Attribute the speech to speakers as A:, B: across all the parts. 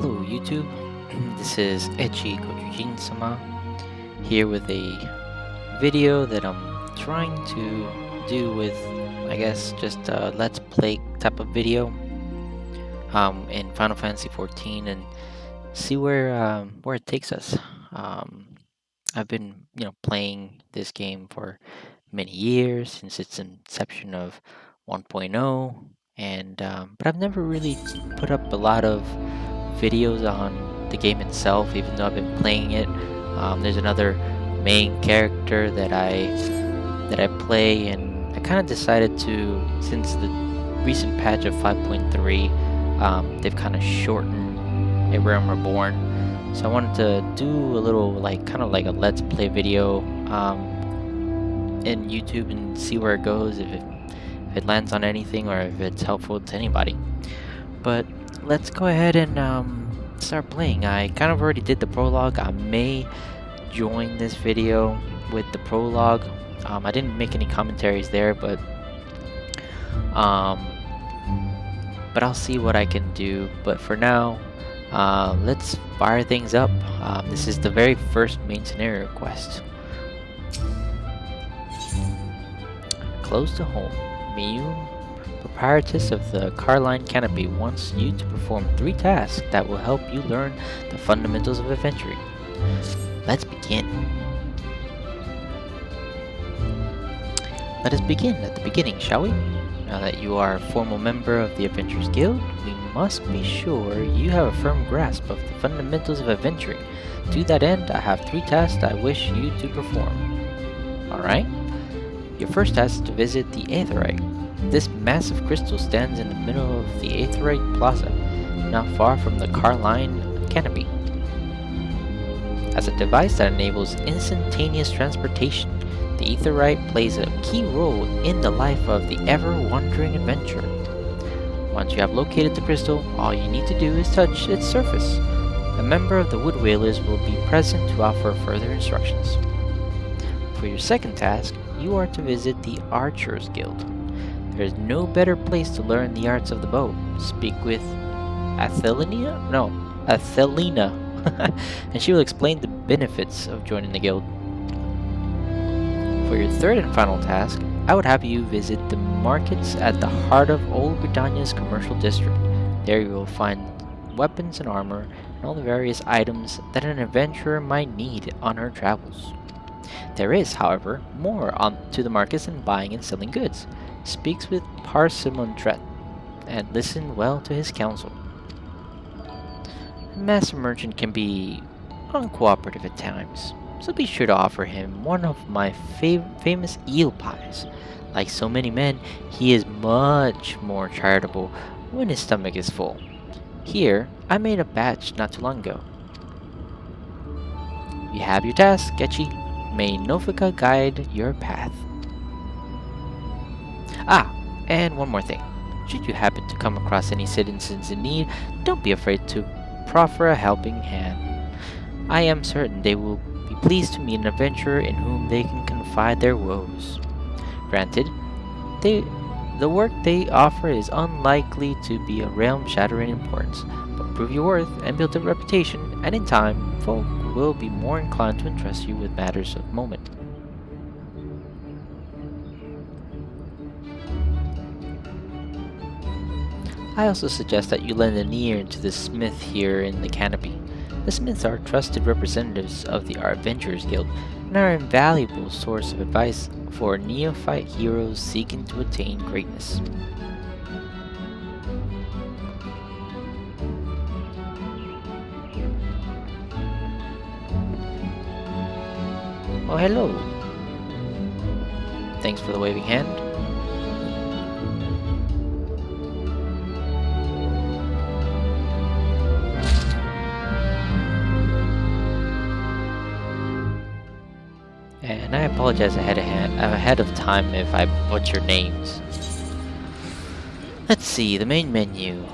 A: Hello YouTube, this is Goshujin-sama here with a video that I'm trying to do with, I guess, just a let's play type of video in Final Fantasy 14 and see where it takes us. Um, I've been playing this game for many years since its inception of 1.0 and but I've never really put up a lot of videos on the game itself, even though I've been playing it. There's another main character that I play, and I kind of decided to, since the recent patch of 5.3, they've kind of shortened A Realm Reborn. So I wanted to do a little kind of like a let's play video in YouTube and see where it goes, if it lands on anything or if it's helpful to anybody. But let's go ahead and start playing. I kind of already did the prologue. I may join this video with the prologue. I didn't make any commentaries there, but I'll see what I can do. But for now, let's fire things up. This is the very first main scenario quest. Close to home. Miyu, proprietress of the Carline Canopy, wants you to perform 3 tasks that will help you learn the fundamentals of adventuring. Let's begin. Let us begin at the beginning, shall we? Now that you are a formal member of the Adventurers Guild, we must be sure you have a firm grasp of the fundamentals of adventuring. To that end, I have 3 tasks I wish you to perform. Alright? Your first task is to visit the Aetherite. This massive crystal stands in the middle of the Aetherite Plaza, not far from the Carline Canopy. As a device that enables instantaneous transportation, the Aetherite plays a key role in the life of the ever-wandering adventurer. Once you have located the crystal, all you need to do is touch its surface. A member of the Wood Whalers will be present to offer further instructions. For your second task, you are to visit the Archers Guild. There is no better place to learn the arts of the bow. Speak with Athelina, and she will explain the benefits of joining the guild. For your third and final task, I would have you visit the markets at the heart of Old Britannia's commercial district. There you will find weapons and armor and all the various items that an adventurer might need on her travels. There is, however, more to the markets than buying and selling goods. Speaks with Parsimon-Tret, and listen well to his counsel. A master merchant can be uncooperative at times, so be sure to offer him one of my famous eel pies. Like so many men, he is much more charitable when his stomach is full. Here, I made a batch not too long ago. You have your task, Getchi. May Nofika guide your path. Ah, and one more thing. Should you happen to come across any citizens in need, don't be afraid to proffer a helping hand. I am certain they will be pleased to meet an adventurer in whom they can confide their woes. Granted, the work they offer is unlikely to be of realm-shattering importance, but prove your worth and build a reputation, and in time, folk will be more inclined to entrust you with matters of moment. I also suggest that you lend an ear to the smith here in the canopy. The smiths are trusted representatives of the Adventurers Guild and are an invaluable source of advice for neophyte heroes seeking to attain greatness. Oh, hello. Thanks for the waving hand. And I apologize ahead of time if I butcher names. Let's see, the main menu.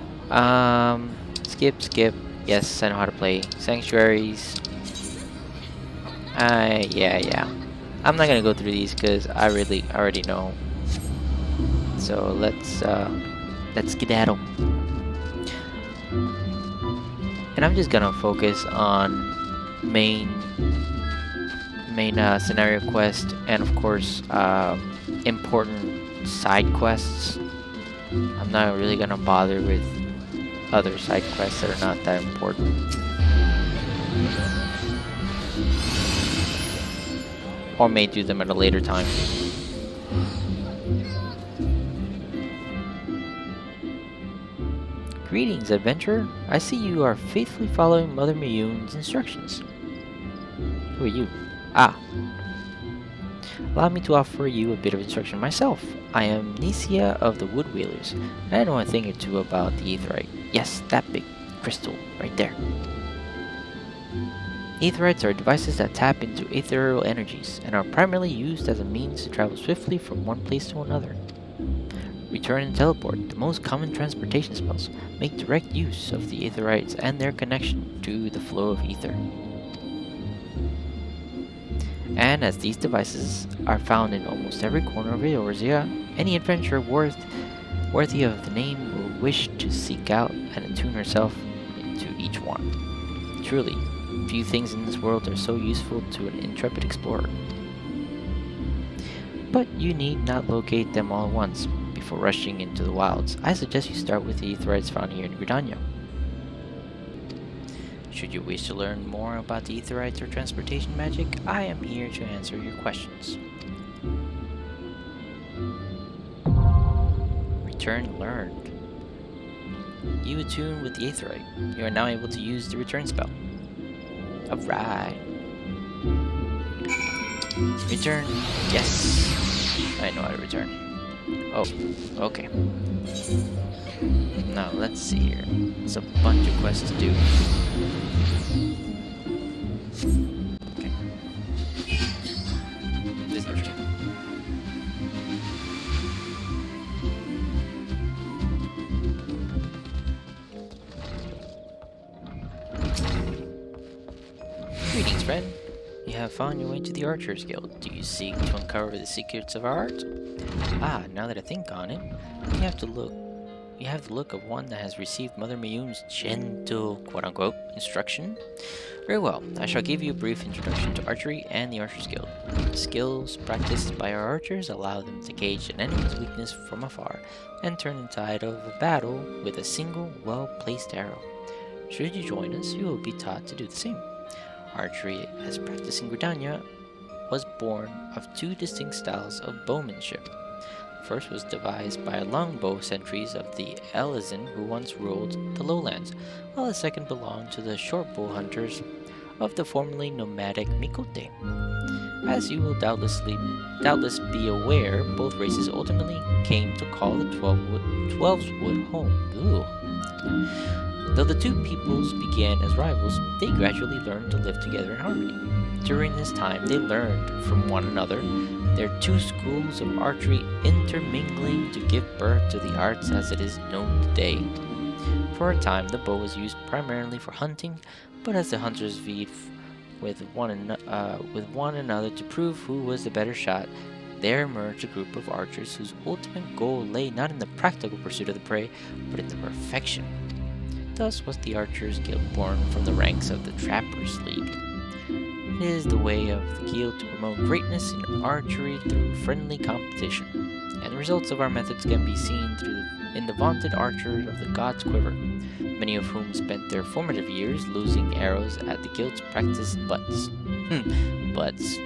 A: Skip. Yes, I know how to play. Sanctuaries. Yeah. I'm not gonna go through these because I already know. So let's skedaddle. And And I'm just gonna focus on main scenario quest and of course important side quests. I'm not really gonna bother with other side quests that are not that important. Or may do them at a later time. Greetings, adventurer. I see you are faithfully following Mother Mayun's instructions. Who are you? Ah. Allow me to offer you a bit of instruction myself. I am Nisia of the Wood Wheelers, and I know a thing or two about the aetherite. Yes, that big crystal right there. Aetherites are devices that tap into ethereal energies, and are primarily used as a means to travel swiftly from one place to another. Return and teleport, the most common transportation spells, make direct use of the aetherites and their connection to the flow of ether. And as these devices are found in almost every corner of Eorzea, any adventurer worthy of the name will wish to seek out and attune herself to each one. Truly, few things in this world are so useful to an intrepid explorer. But you need not locate them all at once before rushing into the wilds. I suggest you start with the aetherites found here in Gridania. Should you wish to learn more about the aetherites or transportation magic, I am here to answer your questions. Return learned. You attune with the aetherite. You are now able to use the return spell. Alright. Return. Yes. I know how to return. Oh, okay. Now let's see here. There's a bunch of quests to do. Okay. This is interesting. Greetings, friend. You have found your way to the Archers Guild. Do you seek to uncover the secrets of our art? Ah, now that I think on it, you have the look of one that has received Mother Mayun's gentle, quote-unquote, instruction. Very well, I shall give you a brief introduction to archery and the Archers Guild. The skills practiced by our archers allow them to gauge an enemy's weakness from afar and turn the tide of a battle with a single, well-placed arrow. Should you join us, you will be taught to do the same. Archery, as practiced in Gridania, was born of two distinct styles of bowmanship. The first was devised by longbow sentries of the Elizin who once ruled the lowlands, while the second belonged to the shortbow hunters of the formerly nomadic Mikote. As you will doubtless be aware, both races ultimately came to call the Twelves Wood home. Ooh. Though the two peoples began as rivals, they gradually learned to live together in harmony. During this time, they learned from one another, their two schools of archery intermingling to give birth to the arts as it is known today. For a time, the bow was used primarily for hunting, but as the hunters vied with one another to prove who was the better shot, there emerged a group of archers whose ultimate goal lay not in the practical pursuit of the prey, but in the perfection. Thus was the Archers Guild born from the ranks of the Trappers League. It is the way of the guild to promote greatness in archery through friendly competition, and the results of our methods can be seen in the vaunted archers of the God's Quiver, many of whom spent their formative years losing arrows at the guild's practiced butts. Butts.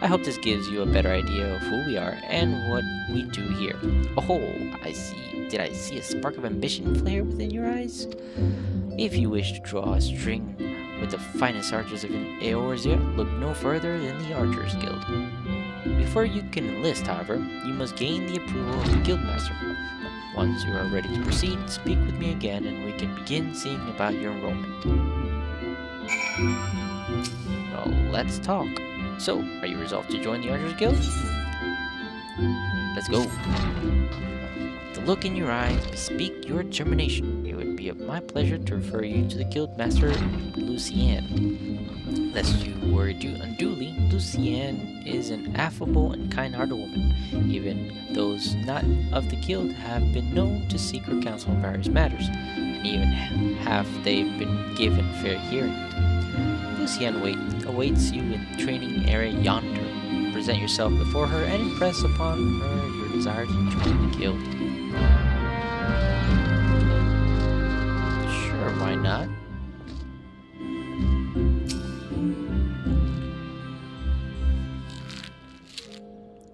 A: I hope this gives you a better idea of who we are and what we do here. Oh, I see. Did I see a spark of ambition flare within your eyes? If you wish to draw a string with the finest archers of Eorzea, look no further than the Archers Guild. Before you can enlist, however, you must gain the approval of the Guildmaster. Once you are ready to proceed, speak with me again and we can begin seeing about your enrollment. Well, let's talk. So, are you resolved to join the Archers Guild? Let's go. The look in your eyes bespeak your determination. It would be be my pleasure to refer you to the Guildmaster, Lucienne. Lest you worry too unduly, Lucienne is an affable and kind-hearted woman. Even those not of the guild have been known to seek her counsel on various matters, and even have they been given fair hearing. Lucienne awaits you in the training area yonder. Present yourself before her and impress upon her your desire to join the guild. Sure, why not?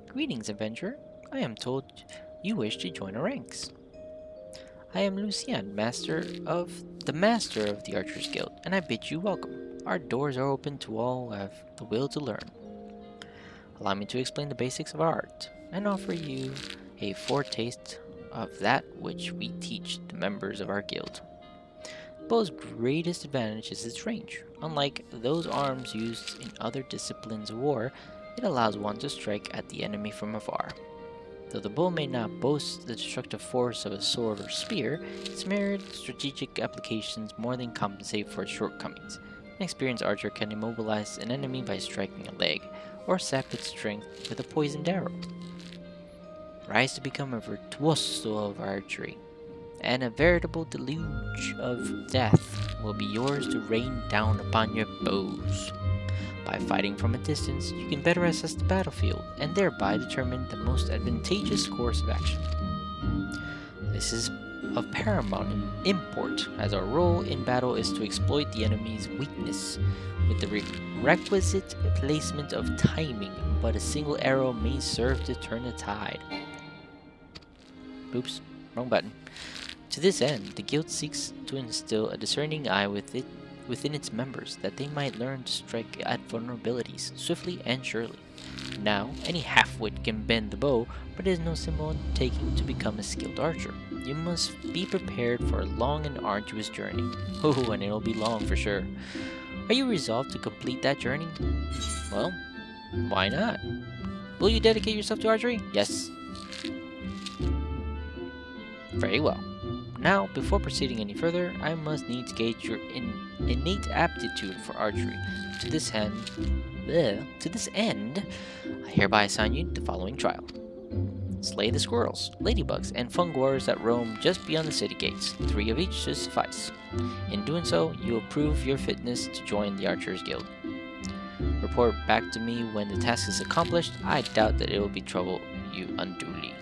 A: Greetings, adventurer. I am told you wish to join our ranks. I am Lucien, master of the Archers Guild, and I bid you welcome. Our doors are open to all who have the will to learn. Allow me to explain the basics of our art, and offer you a foretaste of that which we teach the members of our guild. The bow's greatest advantage is its range. Unlike those arms used in other disciplines of war, it allows one to strike at the enemy from afar. Though the bow may not boast the destructive force of a sword or spear, its myriad strategic applications more than compensate for its shortcomings. An experienced archer can immobilize an enemy by striking a leg, or sap its strength with a poisoned arrow. Rise to become a virtuoso of archery, and a veritable deluge of death will be yours to rain down upon your bows. By fighting from a distance, you can better assess the battlefield, and thereby determine the most advantageous course of action. This is of paramount import, as our role in battle is to exploit the enemy's weakness. With the requisite placement of timing, but a single arrow may serve to turn the tide. Oops, wrong button. To this end, the guild seeks to instill a discerning eye within its members, that they might learn to strike at vulnerabilities swiftly and surely. Now, any half-wit can bend the bow, but it is no simple undertaking to become a skilled archer. You must be prepared for a long and arduous journey. Oh, and it'll be long for sure. Are you resolved to complete that journey? Well, why not? Will you dedicate yourself to archery? Yes. Very well. Now, before proceeding any further, I must needs gauge your innate aptitude for archery. To this end, I hereby assign you the following trial. Slay the squirrels, ladybugs, and fungoirs that roam just beyond the city gates. 3 of each should suffice. In doing so, you will prove your fitness to join the Archers Guild. Report back to me when the task is accomplished. I doubt that it will be trouble you unduly.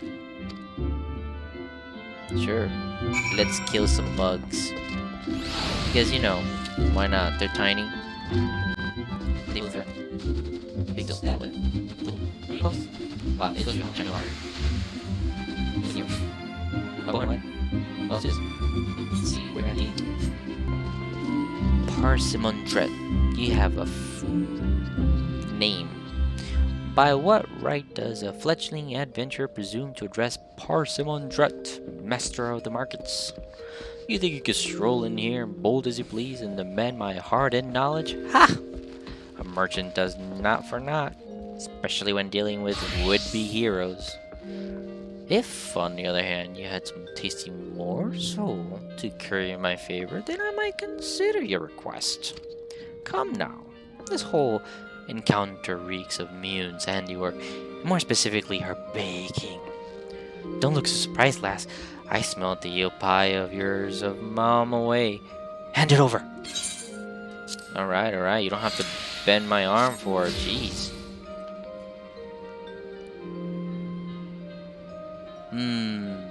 A: Sure, let's kill some bugs. Because, you know, why not? They're tiny. They move big deal. Wow, it goes from tiny water. Well, just see where I need. Parsimondret. You have a name. By what right does a fledgling adventurer presume to address Parsimondret, master of the markets? You think you could stroll in here bold as you please and demand my hard-earned knowledge? Ha! A merchant does not for naught, especially when dealing with would-be heroes. If, on the other hand, you had some tasty morsel to curry in my favor, then I might consider your request. Come now, this whole encounter reeks of Mune's handiwork, more specifically her baking. Don't look so surprised, lass. I smelled the eel pie of yours a mile away. Hand it over. Alright, you don't have to bend my arm for it, jeez.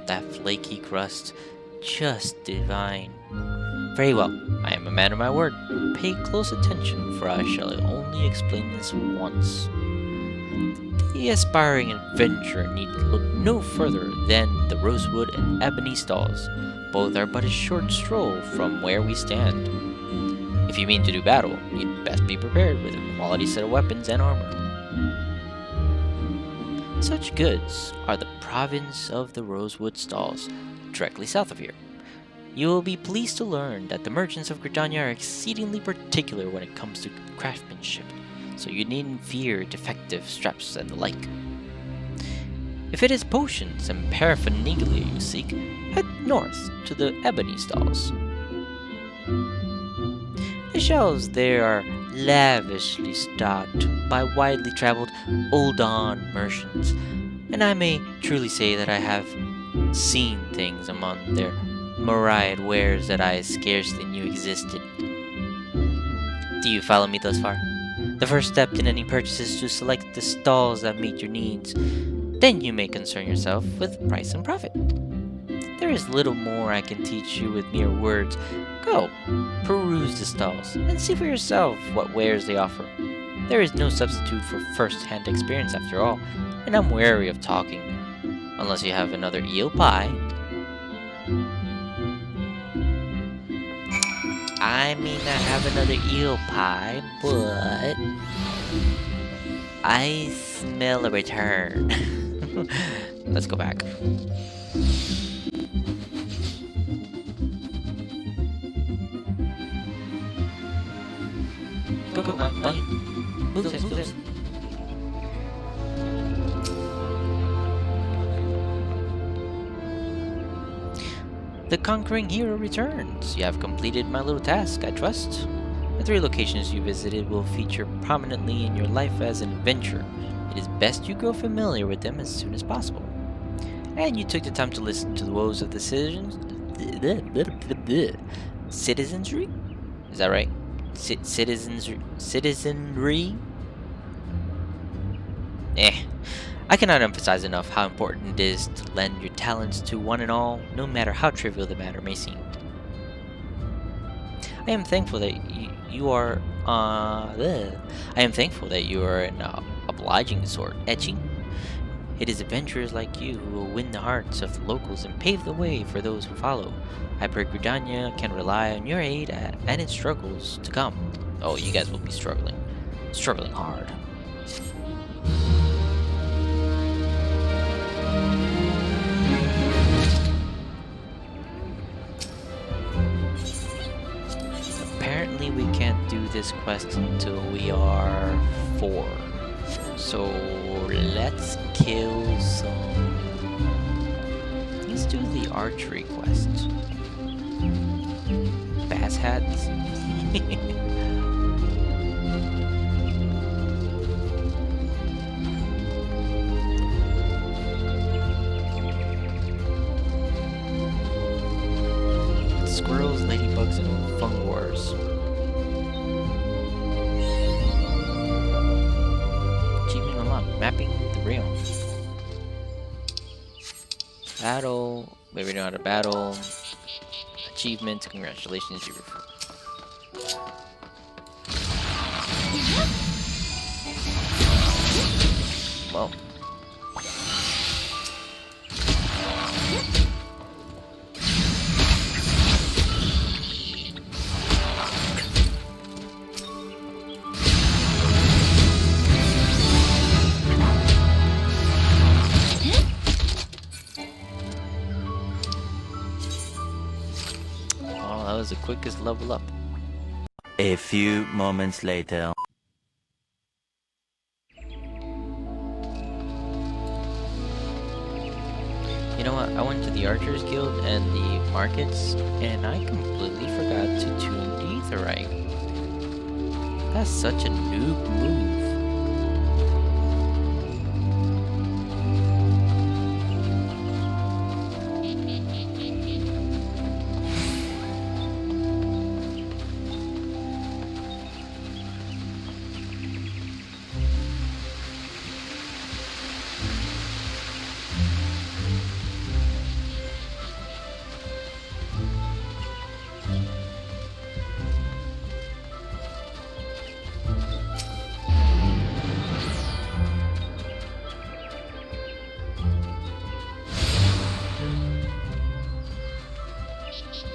A: That flaky crust, just divine. Very well, I am a man of my word. Pay close attention, for I shall only explain this once. The aspiring adventurer need look no further than the rosewood and ebony stalls. Both are but a short stroll from where we stand. If you mean to do battle, you'd best be prepared with a quality set of weapons and armor. Such goods are the province of the rosewood stalls, directly south of here. You will be pleased to learn that the merchants of Gridania are exceedingly particular when it comes to craftsmanship, so you needn't fear defective straps and the like. If it is potions and paraphernalia you seek, head north to the ebony stalls. The shelves there are lavishly stocked by widely traveled Oldon merchants, and I may truly say that I have seen things among their myriad wares that I scarcely knew existed. Do you follow me thus far? The first step in any purchase is to select the stalls that meet your needs. Then you may concern yourself with price and profit. There is little more I can teach you with mere words. Go, peruse the stalls, and see for yourself what wares they offer. There is no substitute for first-hand experience after all, and I'm wary of talking, unless you have another eel pie. I may not have another eel pie, but I smell a return. Let's go back. Go, buddy. Move this, move this. The conquering hero returns. You have completed my little task, I trust. The 3 locations you visited will feature prominently in your life as an adventurer. It is best you grow familiar with them as soon as possible. And you took the time to listen to the woes of the citizenry? Is that right? Citizenry? I cannot emphasize enough how important it is to lend your talents to one and all, no matter how trivial the matter may seem. I am thankful that you are an obliging sort, Etching. It is adventurers like you who will win the hearts of the locals and pave the way for those who follow. I pray Gridania can rely on your aid and its struggles to come. Oh, you guys will be struggling hard. Apparently we can't do this quest until we are 4. So let's kill some... Let's do the archery quest. Bass hats. Squirrels, ladybugs, and fungors. Achievement unlocked. Mapping the realm. Battle. Maybe know how to battle. Achievements. Congratulations, you were. Well. That was the quickest level up.
B: A few moments later.
A: You know what? I went to the Archers Guild and the markets, and I completely forgot to tune the Aetheryte. That's such a noob move.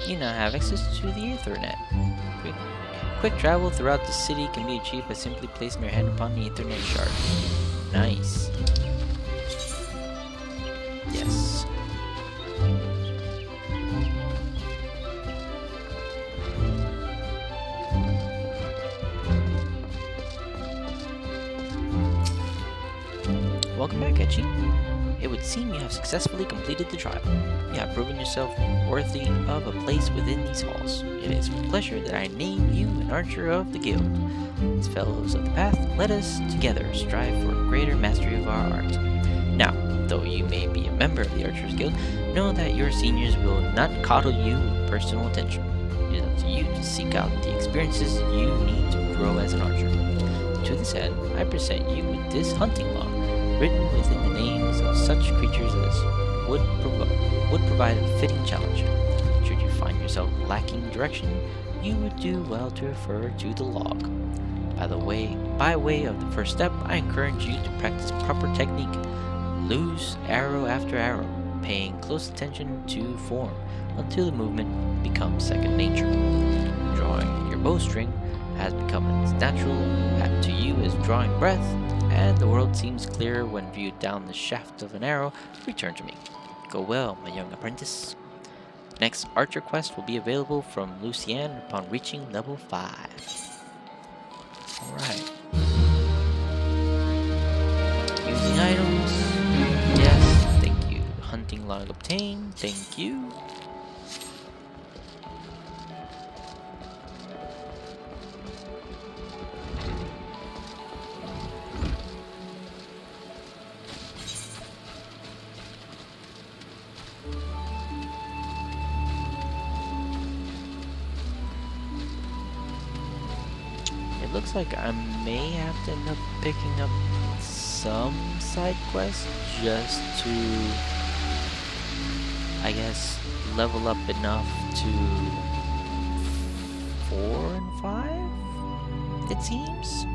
A: You now have access to the Ethernet. Quick travel throughout the city can be achieved by simply placing your hand upon the Ethernet shard. Nice. Yes. Welcome back, Etchi. It would seem you have successfully completed the trial. You have proven yourself worthy of a place within these halls. It is with pleasure that I name you an archer of the guild. As fellows of the path, let us together strive for greater mastery of our art. Now, though you may be a member of the Archers Guild, know that your seniors will not coddle you with personal attention. It is up to you to seek out the experiences you need to grow as an archer. To this end, I present you with this hunting log, written within the names of such creatures as would provide a fitting challenge. Should you find yourself lacking direction, you would do well to refer to the log. By way of the first step, I encourage you to practice proper technique. Loose arrow after arrow, paying close attention to form until the movement becomes second nature. Drawing your bowstring has become as natural to you as drawing breath, and the world seems clearer when viewed down the shaft of an arrow. Return to me. Go well, my young apprentice. Next archer quest will be available from Lucienne upon reaching level 5. Alright. Using items. Yes, thank you. Hunting log obtained. Thank you. Looks like I may have to end up picking up some side quests just to, I guess, level up enough to 4 and 5, it seems.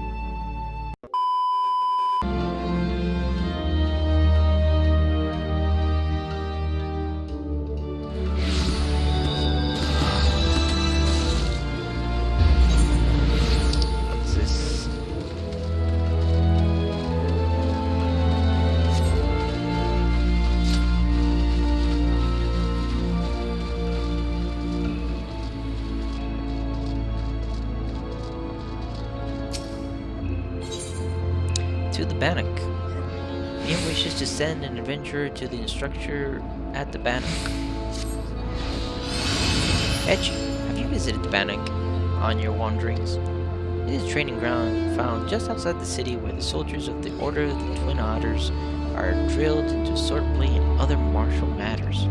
A: To the Bannock. Ian wishes to send an adventurer to the instructor at the Bannock. Etchi, have you visited the Bannock on your wanderings? It is a training ground found just outside the city where the soldiers of the Order of the Twin Otters are drilled into swordplay and other martial matters.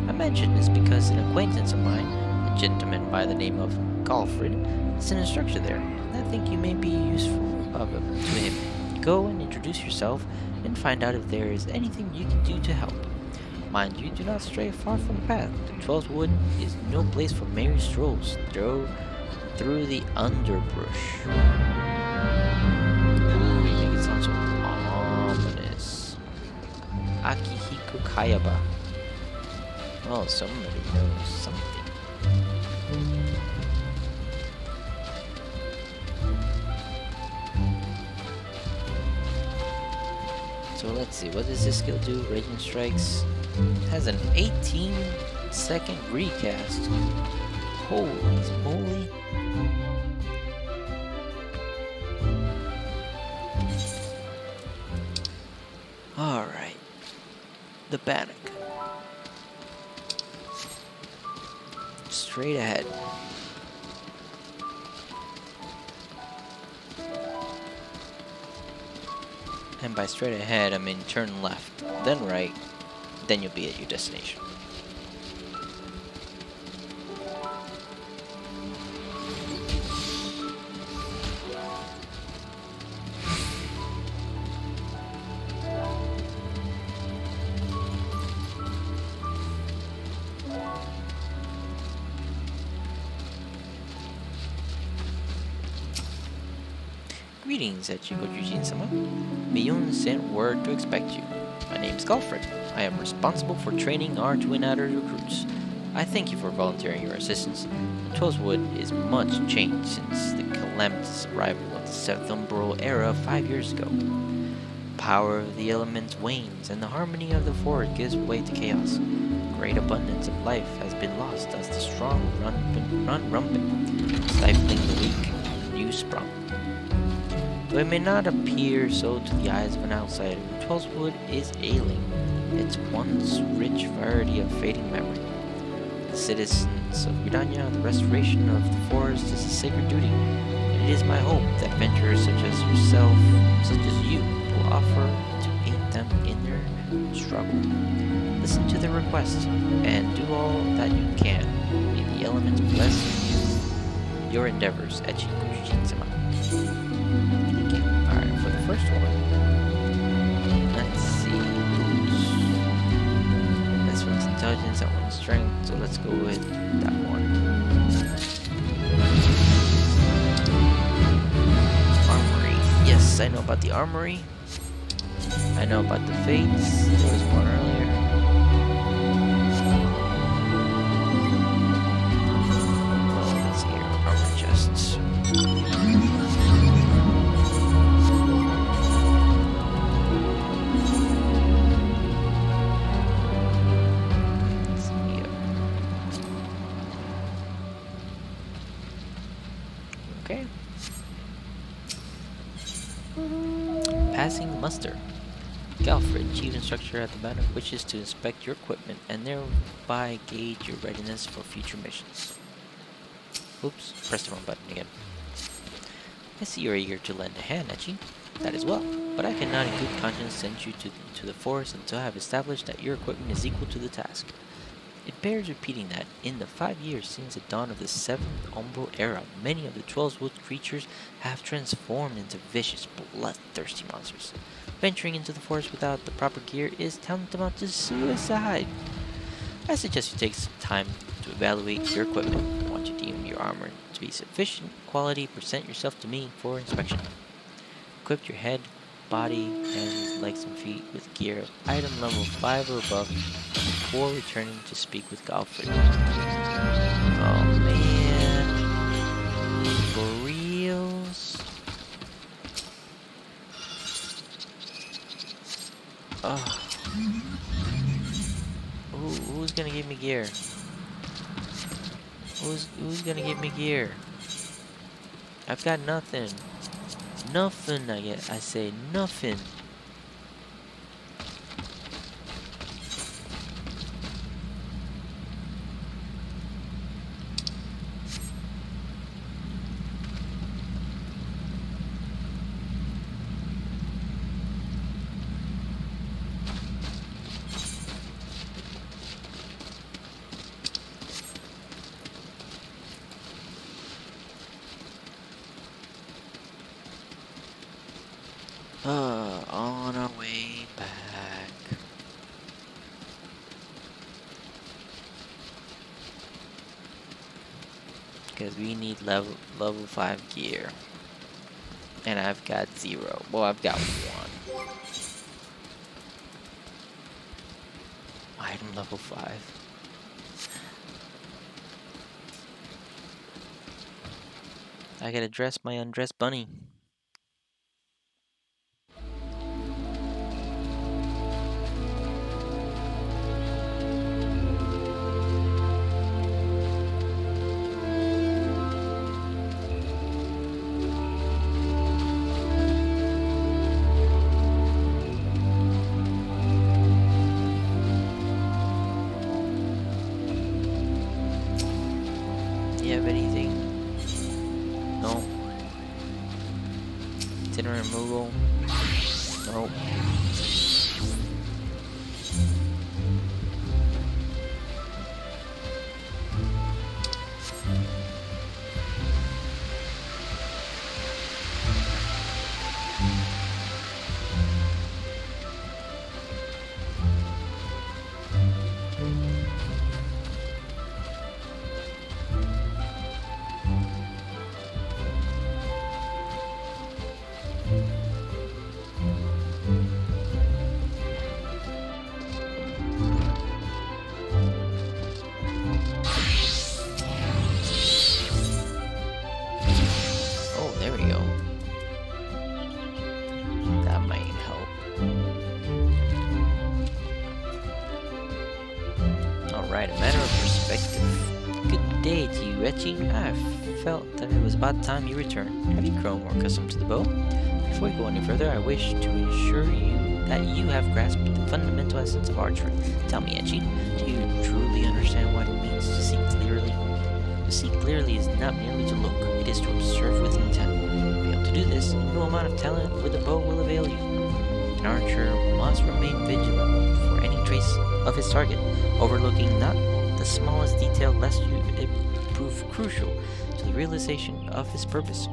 A: I mention this because an acquaintance of mine, a gentleman by the name of Galfred, is an instructor there, and I think you may be useful to him. Go and introduce yourself and find out if there is anything you can do to help. Mind you, do not stray far from the path. The 12th Wood is no place for merry strolls through the underbrush. Ooh, you make it sound so ominous. Akihiko Kayaba. Oh, somebody knows something. So let's see, what does this skill do? Radiant Strikes has an 18-second recast. Holy moly. Alright. The Bannock. Straight ahead. And by straight ahead, I mean turn left, then right, then you'll be at your destination. Greetings at Goshujin-sama. Miyun sent word to expect you. My name is Galfred. I am responsible for training our Twin Adder recruits. I thank you for volunteering your assistance. The 12th Wood is much changed since the calamitous arrival of the 7th Umbral era 5 years ago. Power of the elements wanes, and the harmony of the forest gives way to chaos. Great abundance of life has been lost as the strong run rampant, stifling the weak, new sprung. Though it may not appear so to the eyes of an outsider, the 12th Wood is ailing. its once rich variety of fading memory. The citizens of Gridania, the restoration of the forest is a sacred duty, and it is my hope that adventurers such as yourself, such as you, will offer to aid them in their struggle. Listen to their request, and do all that you can. May the elements bless your endeavors at Goshujin-sama. Alright, for the first one, let's see. This one's intelligence, that one's strength, so let's go with that one. Armory. Yes, I know about the armory. I know about the fates. There was one earlier. Oh, let's see here. Armor chests. Let's see here. Okay. Passing muster. Galfred, chief instructor at the banner, wishes to inspect your equipment and thereby gauge your readiness for future missions. Oops, pressed the wrong button again. I see you're eager to lend a hand, Echi. That is well, but I cannot in good conscience send you to the forest until I have established that your equipment is equal to the task. It bears repeating that, in the 5 years since the dawn of the 7th Umbral era, many of the 12 wood creatures have transformed into vicious, bloodthirsty monsters. Venturing into the forest without the proper gear is tantamount to suicide. I suggest you take some time to evaluate your equipment. Once you deem your armor to be sufficient quality, present yourself to me for inspection. Equip your head, body, hands, legs, and feet with gear of item level 5 or above before returning to speak with Galfred. Oh man. For reals? Oh. Who's gonna give me gear? Who's gonna give me gear? I've got nothing. Nothing, I say nothing. On our way back. Because we need level 5 gear. And I've got 0. Well, I've got 1. Item level 5. I gotta dress my undressed bunny. Do you have anything? No. Itinerant removal? Nope. Alright, a matter of perspective. Good day to you, Echi. I felt that it was about time you returned. Have you grown more accustomed to the bow? Before we go any further, I wish to assure you that you have grasped the fundamental essence of archery. Tell me, Echi, do you truly understand what it means to see clearly? To see clearly is not merely to look, it is to observe with intent. Fail to do this, no amount of talent with a bow will avail you. An archer must remain vigilant for any trace of his target, overlooking not the smallest detail lest it prove crucial to the realization of his purpose.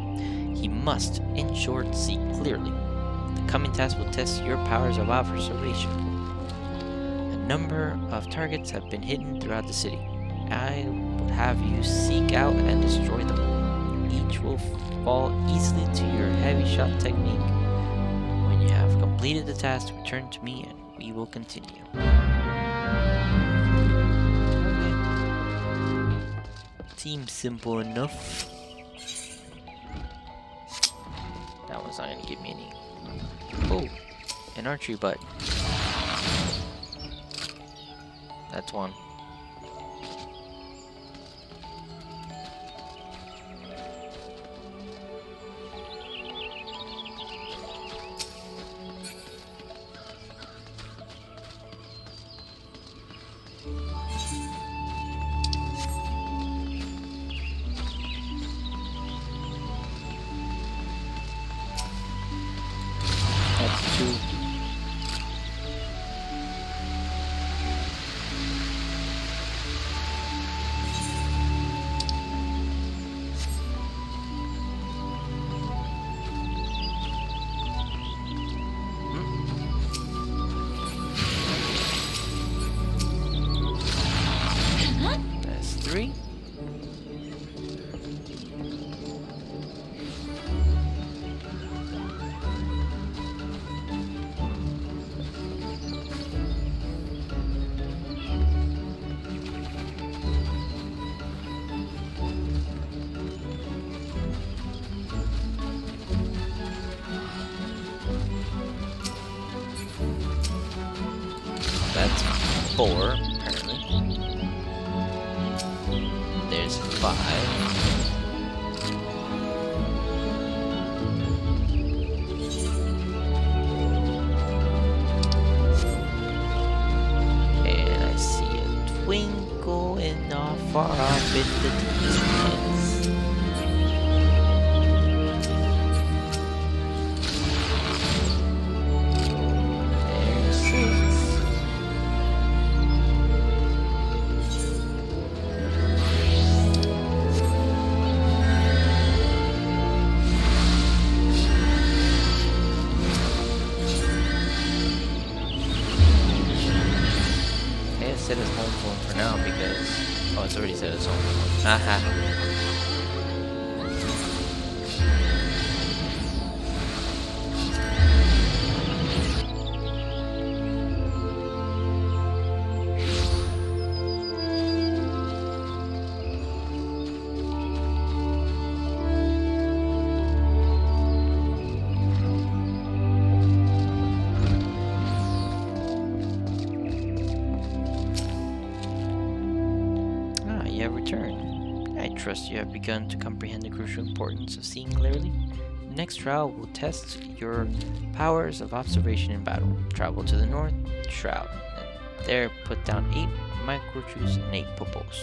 A: He must, in short, see clearly. The coming task will test your powers of observation. A number of targets have been hidden throughout the city. I would have you seek out and destroy them. Each will fall easily to your heavy shot technique. When you have completed the task, return to me and we will continue. Okay. Seems simple enough. That was not gonna give me any. Oh, an archery butt. That's one. That's two. That's three. That's four, apparently. There's five. And I see a twinkle in the far off in the distance. There's six. Set his home phone for now because it's already set his home phone. Haha. You have returned. I trust you have begun to comprehend the crucial importance of seeing clearly. The next trial will test your powers of observation in battle. Travel to the north, Shroud, and there put down 8 microjuice and 8 popos.